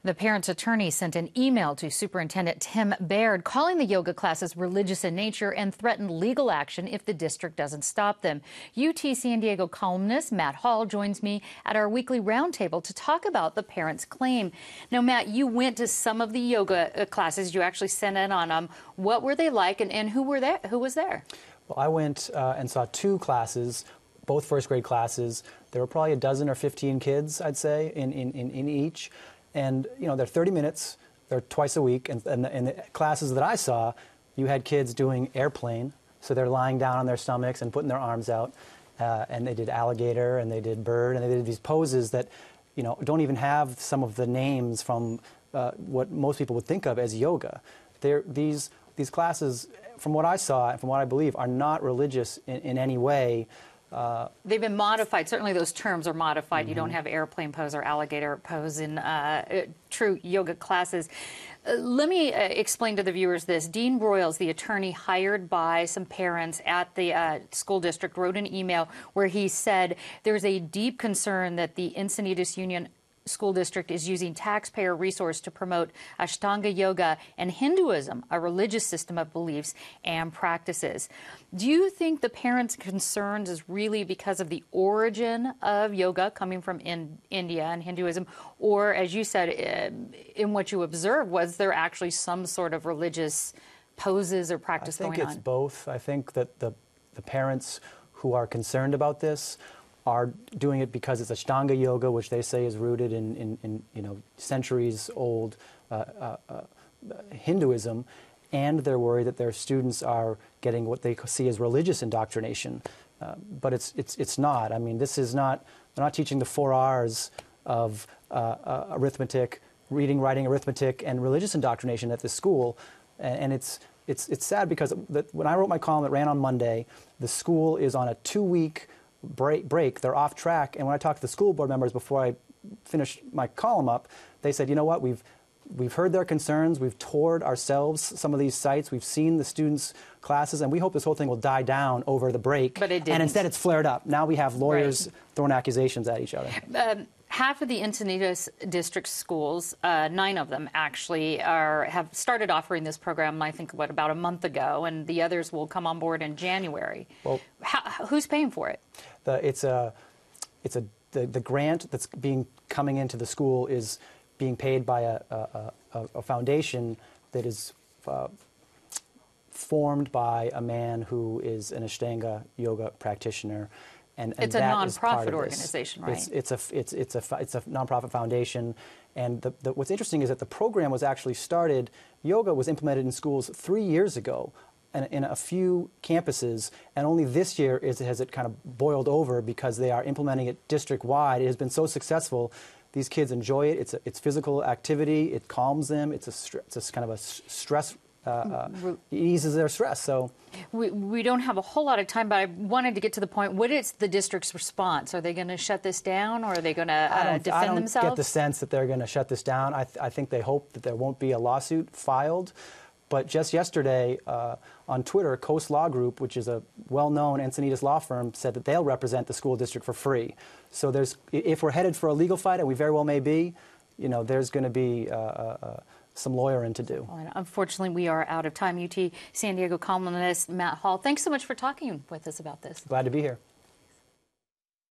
The parent's attorney sent an email to Superintendent Tim Baird calling the yoga classes religious in nature and threatened legal action if the district doesn't stop them. UT San Diego columnist Matt Hall joins me at our weekly roundtable to talk about the parent's claim. Now, Matt, you went to some of the yoga classes. You actually sent in on them. What were they like, and who were there? Who was there? Well, I went and saw two classes, both first grade classes. There were probably a dozen or 15 kids, I'd say, in each. And, you know, they're 30 minutes, they're twice a week. And the classes that I saw, you had kids doing airplane. So they're lying down on their stomachs and putting their arms out. And they did alligator, and they did bird, and they did these poses that, you know, don't even have some of the names from what most people would think of as yoga. These classes, from what I saw and from what I believe, are not religious in any way. They've been modified. Certainly those terms are modified. Mm-hmm. You don't have airplane pose or alligator pose in true yoga classes. Let me explain to the viewers this. Dean Broyles, the attorney hired by some parents at the school district, wrote an email where he said there's a deep concern that the Encinitas Union School District is using taxpayer resource to promote Ashtanga yoga and Hinduism, a religious system of beliefs and practices. Do you think the parents' concerns is really because of the origin of yoga coming from India and Hinduism, or, as you said, in what you observed, was there actually some sort of religious poses or practice going on? I think it's both. I think that the parents who are concerned about this are doing it because it's Ashtanga yoga, which they say is rooted in you know, centuries-old Hinduism, and they're worried that their students are getting what they see as religious indoctrination. But it's not. I mean, this is not. They're not teaching the 4 R's of arithmetic, reading, writing, arithmetic, and religious indoctrination at this school, and it's sad because when I wrote my column that ran on Monday, the school is on a 2-week break. They're off track. And when I talked to the school board members before I finished my column up, they said, you know what, we've heard their concerns, we've toured ourselves some of these sites, we've seen the students' classes, and we hope this whole thing will die down over the break. But it didn't. And instead it's flared up. Now we have lawyers throwing accusations at each other. Half of the Encinitas district schools, 9 of them actually, have started offering this program, I think, about a month ago, and the others will come on board in January. Well, who's paying for it? The grant that's coming into the school is being paid by a foundation that is formed by a man who is an Ashtanga yoga practitioner. And it's a nonprofit organization, right? It's a nonprofit foundation, and what's interesting is that the program was actually started. Yoga was implemented in schools 3 years ago, and in a few campuses, and only this year has it kind of boiled over because they are implementing it district-wide. It has been so successful. These kids enjoy it. It's physical activity. It calms them. It's a kind of a stress. It eases their stress. So we don't have a whole lot of time, but I wanted to get to the point. What is the district's response? Are they going to shut this down, or are they going to defend themselves? I don't get the sense that they're going to shut this down. I think they hope that there won't be a lawsuit filed. But just yesterday on Twitter, Coast Law Group, which is a well-known Encinitas law firm, said that they'll represent the school district for free. So if we're headed for a legal fight, and we very well may be, you know, there's going to be some lawyering to do. Well, unfortunately, we are out of time. UT San Diego columnist Matt Hall, thanks so much for talking with us about this. Glad to be here.